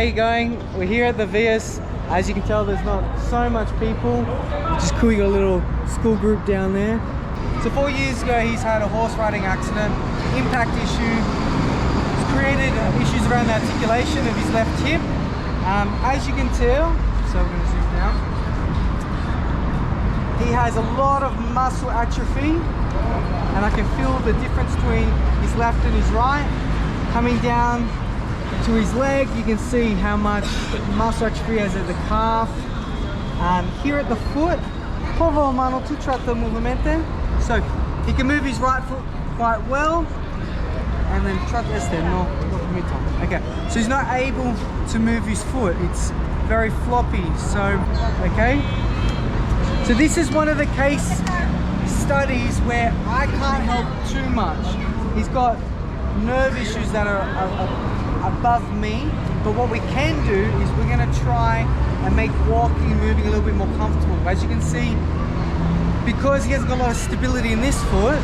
you going? We're here at the Vias. As you can tell, there's not so much people, which is cool. You got a little school group down there. So 4 years ago, he's had a horse riding accident, impact issue. It's created issues around the articulation of his left hip. As you can tell, so we're going to zoom down. He has a lot of muscle atrophy, and I can feel the difference between his left and his right. Coming down to his leg, you can see how much muscle atrophy he has at the calf. Here at the foot, povo mano tu trata movimento. So he can move his right foot quite well, and then trata este no permito. Okay, so he's not able to move his foot. It's very floppy. So okay, so this is one of the case studies where I can't help too much. He's got nerve issues that are above me, but what we can do is we're going to try and make walking and moving a little bit more comfortable. As you can see, because he hasn't got a lot of stability in this foot,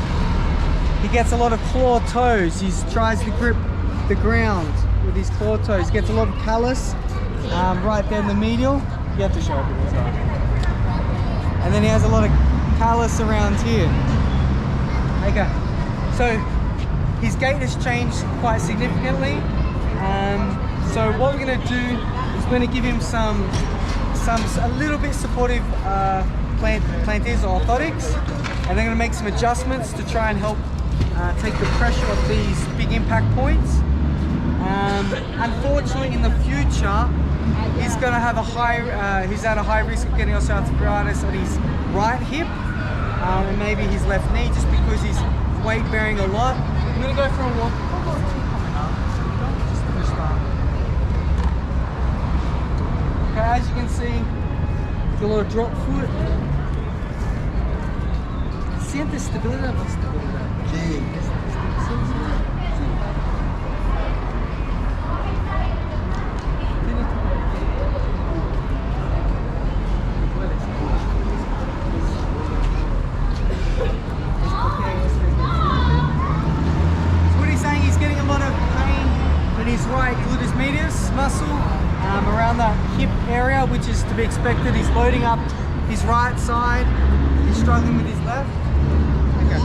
he gets a lot of claw toes. He tries to grip the ground with his claw toes. He gets a lot of callus right there in the medial. You have to show it, sorry. And then he has a lot of callus around here. Okay, so his gait has changed quite significantly. So what we're going to do is we're going to give him a little bit supportive planters or orthotics, and they're going to make some adjustments to try and help take the pressure off these big impact points. Unfortunately, in the future, he's going to have he's at a high risk of getting osteoarthritis at his right hip, and maybe his left knee, just because he's weight bearing a lot. I'm going to go for a walk. Okay, as you can see, got a lot of drop foot. Siente estabilidad, no estabilidad. Sí. Right gluteus medius muscle around that hip area, which is to be expected. He's loading up his right side, he's struggling with his left. Okay.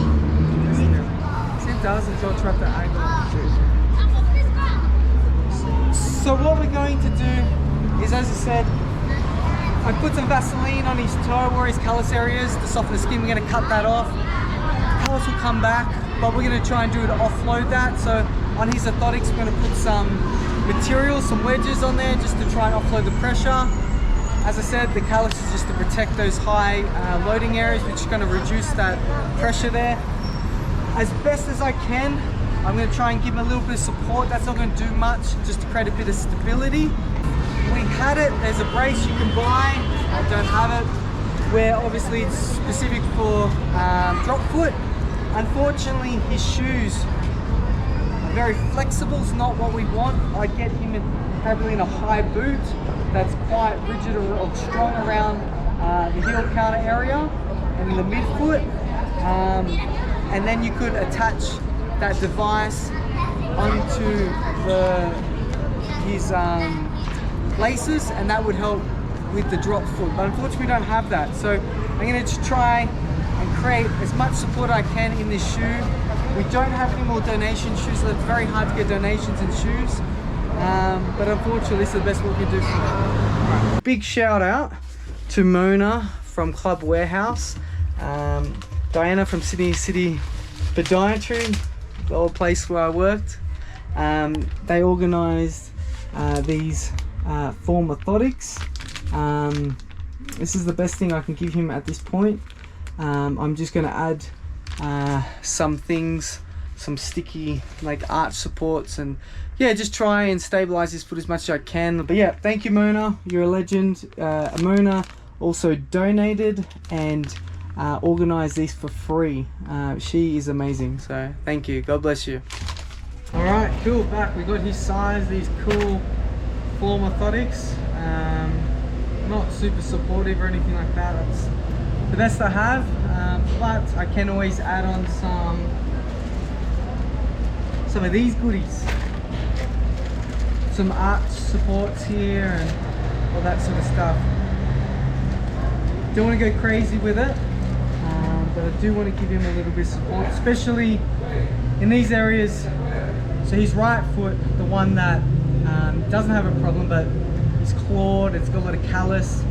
So what we're going to do is, as I said, I put some Vaseline on his toe where his callus areas to soften the skin. We're going to cut that off. Callus will come back, but we're going to try and do it to offload that. So on his orthotics, we're going to put some material, some wedges on there, just to try and offload the pressure. As I said, the callus is just to protect those high loading areas, which is going to reduce that pressure there. As best as I can, I'm going to try and give him a little bit of support. That's not going to do much, just to create a bit of stability. We had it, there's a brace you can buy. I don't have it, where obviously it's specific for drop foot. Unfortunately, his shoes very flexible, is not what we want. I get him probably in a high boot that's quite rigid or strong around the heel counter area and in the midfoot. And then you could attach that device onto his laces, and that would help with the drop foot. But unfortunately, we don't have that. So I'm going to try and create as much support I can in this shoe. We don't have any more donation shoes, so it's very hard to get donations in shoes. But unfortunately, this is the best we can do for them. Right. Big shout out to Mona from Club Warehouse, Diana from Sydney City Podiatry, the old place where I worked. They organised these form orthotics. This is the best thing I can give him at this point. I'm just going to add some things, some sticky like arch supports, and yeah, just try and stabilize his foot as much as I can. But yeah, thank you, Mona, you're a legend. Mona also donated and organized these for free. She is amazing, so thank you, God bless you. All right, cool, back. We got his size, these cool form orthotics. Not super supportive or anything like that. That's the best I have, but I can always add on some of these goodies. some arch supports here and all that sort of stuff. Don't want to go crazy with it, but I do want to give him a little bit of support, especially in these areas. So his right foot, the one that doesn't have a problem, but it's clawed, it's got a lot of callus.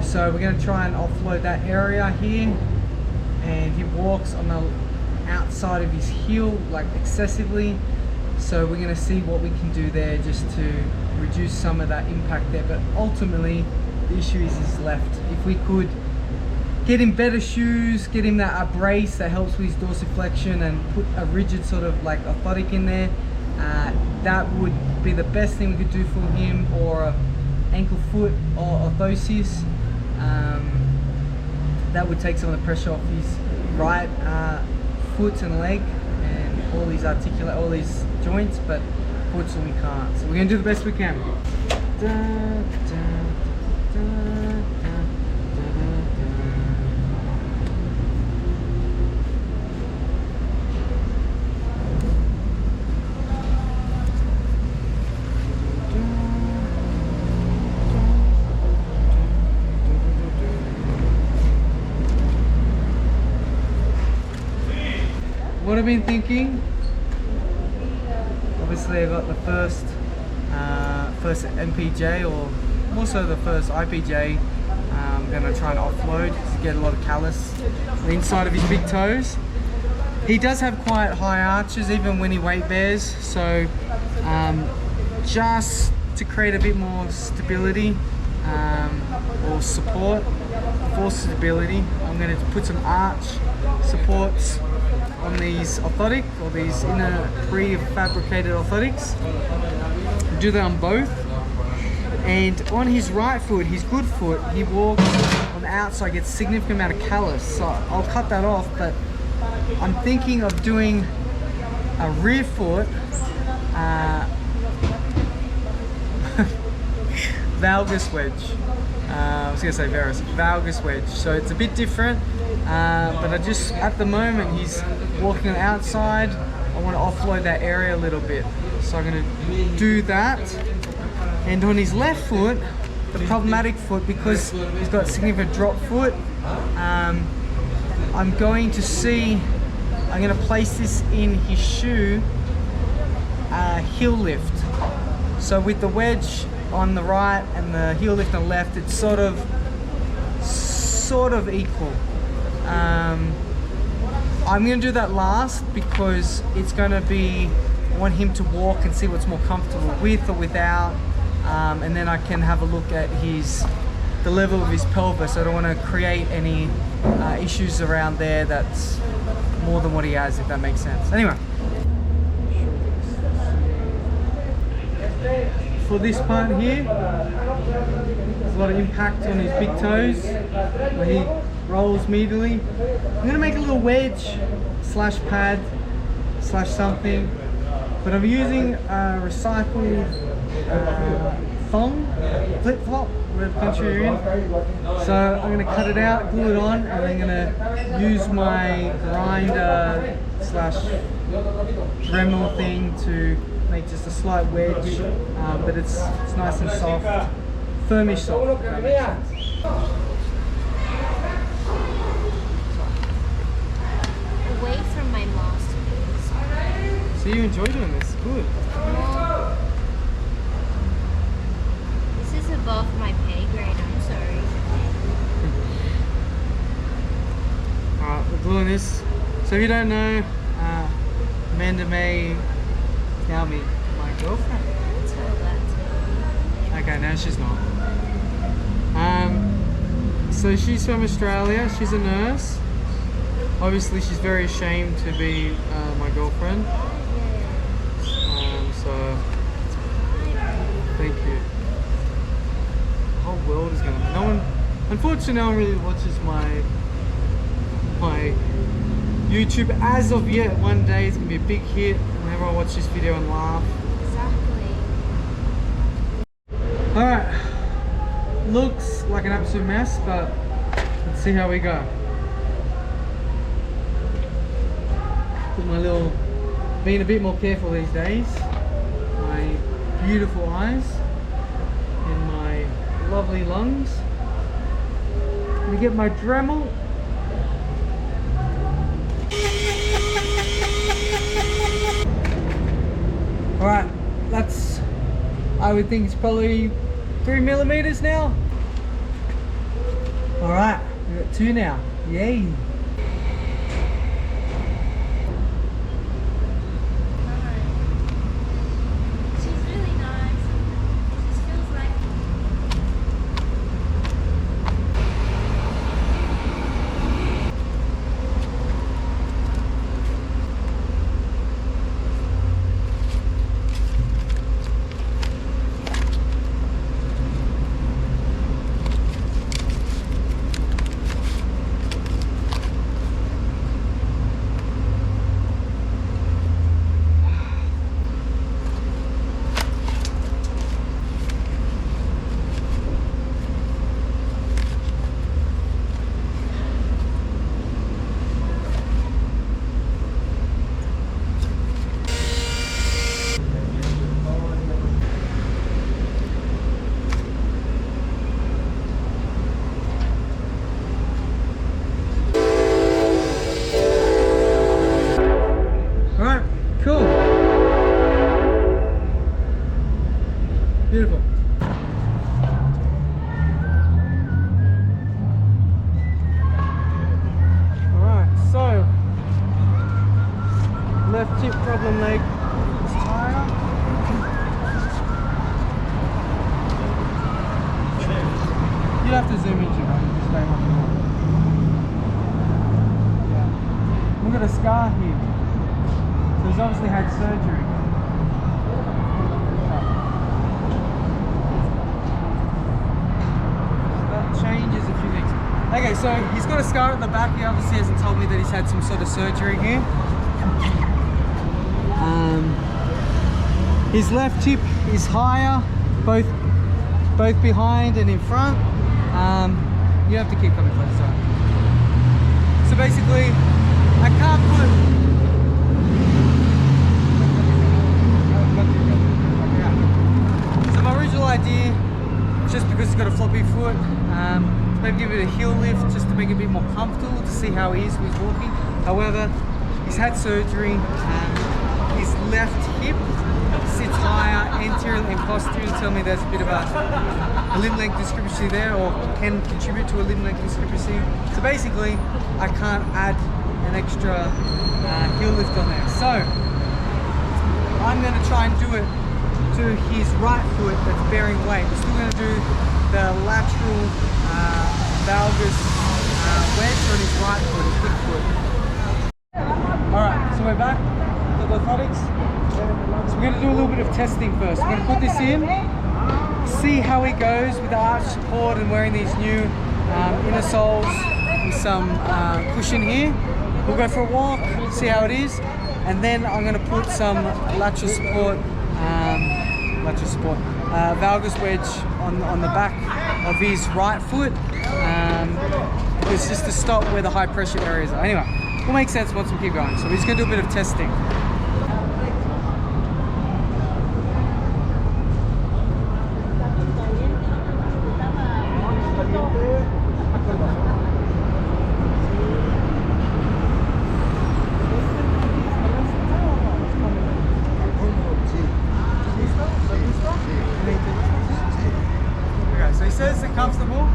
So we're going to try and offload that area here, and he walks on the outside of his heel like excessively. So we're going to see what we can do there just to reduce some of that impact there. But ultimately the issue is his left. If we could get him better shoes, get him that brace that helps with his dorsiflexion, and put a rigid sort of like orthotic in there, that would be the best thing we could do for him, or a ankle foot or orthosis. That would take some of the pressure off his right foot and leg and all these joints, but fortunately we can't. So we're going to do the best we can. What I've been thinking, obviously I got the first MPJ, or more so the first IPJ. I'm going to try and offload to get a lot of callus on the inside of his big toes. He does have quite high arches even when he weight bears, so just to create a bit more stability or support for stability, I'm going to put some arch supports on these orthotic, or these inner prefabricated orthotics. Do that on both. And on his right foot, his good foot, he walks on the outside, gets a significant amount of callus. So I'll cut that off, but I'm thinking of doing a rear foot valgus wedge. I was going to say varus, valgus wedge. So it's a bit different, but I just, at the moment, he's walking on the outside. I want to offload that area a little bit. So I'm going to do that. And on his left foot, the problematic foot, because he's got a significant drop foot, I'm going to place this in his shoe, heel lift. So with the wedge on the right and the heel lift on the left, it's sort of equal. I'm going to do that last because it's going to be, I want him to walk and see what's more comfortable with or without, and then I can have a look at the level of his pelvis. I don't want to create any issues around there that's more than what he has, if that makes sense. Anyway, for this part here, there's a lot of impact on his big toes where he rolls medially. I'm going to make a little wedge slash pad slash something, but I'm using a recycled thong, flip-flop, whatever country you're in. So I'm going to cut it out, glue it on, and I'm going to use my grinder slash Dremel thing to make just a slight wedge, but it's nice and soft, firmish soft, if that makes sense. Away from my masterpiece. So you enjoy doing this? Good. Well, this is above my pay grade, I'm sorry. Alright, we're gluing this. So if you don't know, Amanda May now me my girlfriend. Tell that to me. Okay, no, she's not. So she's from Australia. She's a nurse. Obviously, she's very ashamed to be my girlfriend. So thank you. The whole world is gonna. No one. Unfortunately, no one really watches my YouTube as of yet. One day it's gonna be a big hit. Whenever I watch this video and laugh. Exactly. Alright. Looks like an absolute mess, but let's see how we go. Put my little, being a bit more careful these days. My beautiful eyes in my lovely lungs. Let me get my Dremel. Alright, that's, I would think it's probably 3 millimeters now. Alright, we've got 2 now. Yay! Beautiful. Alright, so left hip problem leg is higher. You'd have to zoom into it, just stay on. Yeah. Look at a scar here. So he's obviously had surgery. Changes a few things. Okay, so he's got a scar at the back. He obviously hasn't told me that he's had some sort of surgery here. His left hip is higher, both behind and in front. You have to keep coming closer. So basically, I can't put. So my original idea, just because he's got a floppy foot, maybe give it a heel lift just to make it a bit more comfortable to see how he is when he's walking. However, he's had surgery. His left hip sits higher anteriorly and posteriorly. Tell me there's a bit of a limb length discrepancy there, or can contribute to a limb length discrepancy. So basically, I can't add an extra heel lift on there. So I'm going to try and do it to his right foot that's bearing weight. We're still going to do the lateral valgus wedge on his right foot, his big foot. Alright, so we're back to the orthotics. So we're going to do a little bit of testing first. We're going to put this in, see how he goes with the arch support and wearing these new inner soles with some cushion here. We'll go for a walk, see how it is, and then I'm going to put some lateral support valgus wedge on the back of his right foot. It's just to stop where the high pressure areas are. Anyway, it'll make sense once we keep going. So we're just going to do a bit of testing. Okay, so he says it's comfortable.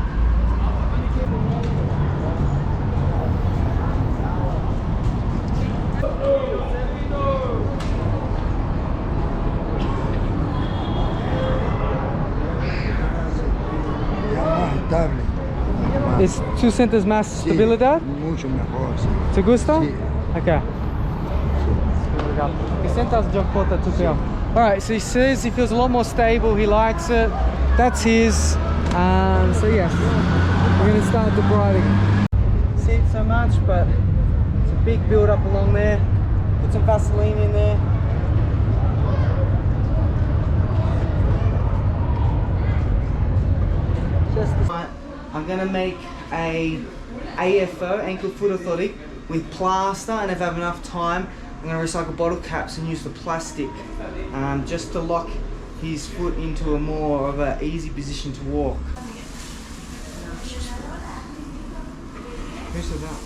Es, ¿tú sientes más estabilidad? Mucho mejor, sí. ¿Te gusta? Sí. Okay. Alright, so he says he feels a lot more stable, he likes it, that's his. So yes, we're going to start debriding. See it so much, but it's a big build up along there. Put some Vaseline in there. I'm going to make a AFO, ankle foot orthotic, with plaster, and if I have enough time, I'm going to recycle bottle caps and use the plastic just to lock his foot into a more of an easy position to walk. Who said that?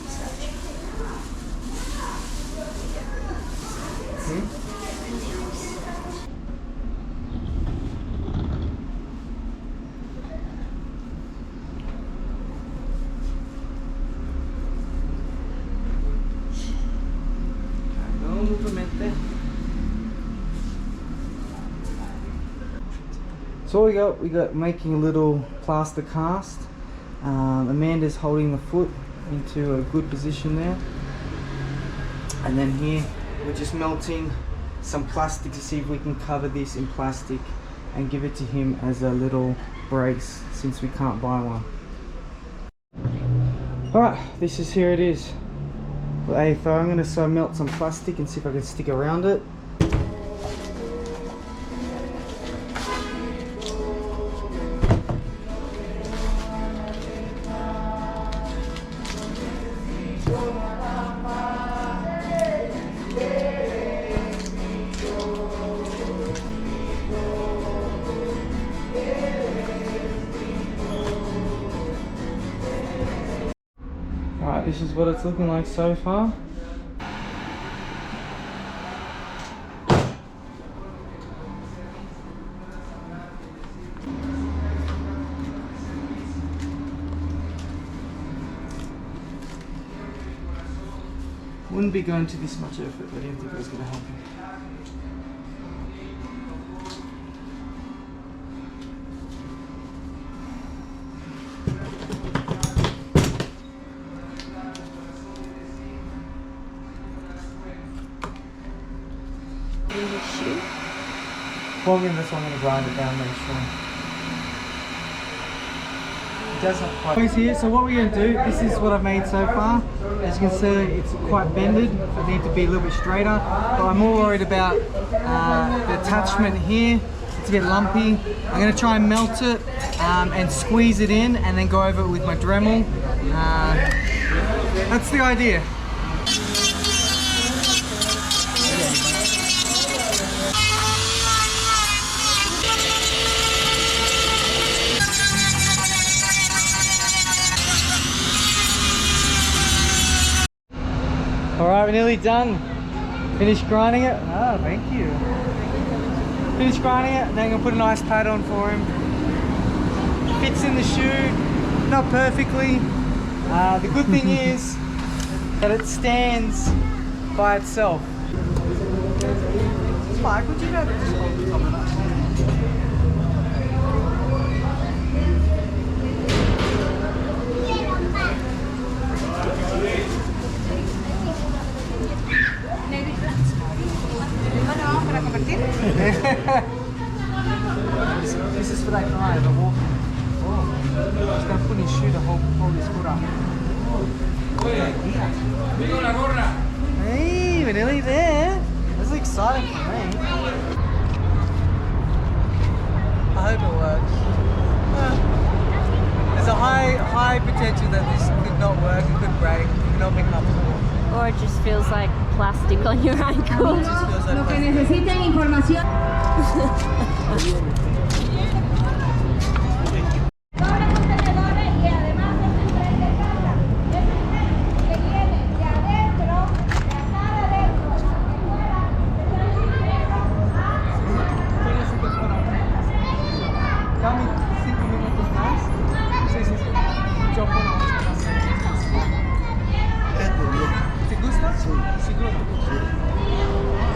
So we got making a little plaster cast. Amanda's holding the foot into a good position there, and then here we're just melting some plastic to see if we can cover this in plastic and give it to him as a little brace, since we can't buy one. Alright, here it is. With AFO, I'm going to melt some plastic and see if I can stick around it. Alright, this is what it's looking like so far. Wouldn't be going to this much effort, but I didn't think it was going to help him. Well, then that's why I'm going to grind it down, make sure. It doesn't quite. Here, so what we're going to do, this is what I've made so far. As you can see, it's quite bended. I need to be a little bit straighter. But I'm more worried about the attachment here. It's a bit lumpy. I'm going to try and melt it and squeeze it in, and then go over it with my Dremel. That's the idea. Alright, we're nearly done. Finished grinding it. Oh, thank you. Finished grinding it, then I'm going to put a nice pad on for him. Fits in the shoe, not perfectly. The good thing is that it stands by itself. Mike, would you be able to just hold the top of that? This is for that guy, the walk. Oh, he's going to put his shoe to hold his foot up. Hey, we're nearly there. This is exciting for me. I hope it works. There's a high potential that this could not work, it could break, it could not be comfortable. Or it just feels like plastic on your ankle. It just feels like Lo que plastic. necesiten información. Dame 5 minutos más. Sí. Yo puedo. ¿Te gusta? Sí. Seguro te gusta.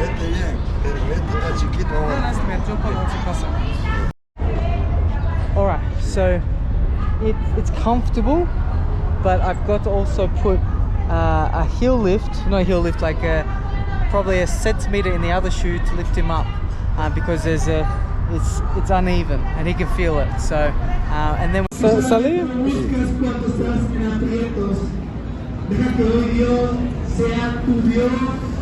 Este bien, pero este está chiquito. No, está bien. Yo puedo otra cosa. Alright, so it's comfortable, but I've got to also put a heel lift, not a heel lift, like probably a centimeter in the other shoe to lift him up, because there's it's uneven and he can feel it. So and then salir. Deja que hoy Dios sea tu Dios,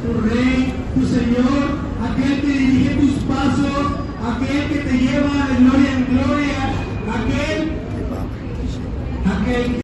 tu Rey, tu Señor, aquel que dirige tus pasos, aquel que te lleva de gloria en gloria, aquel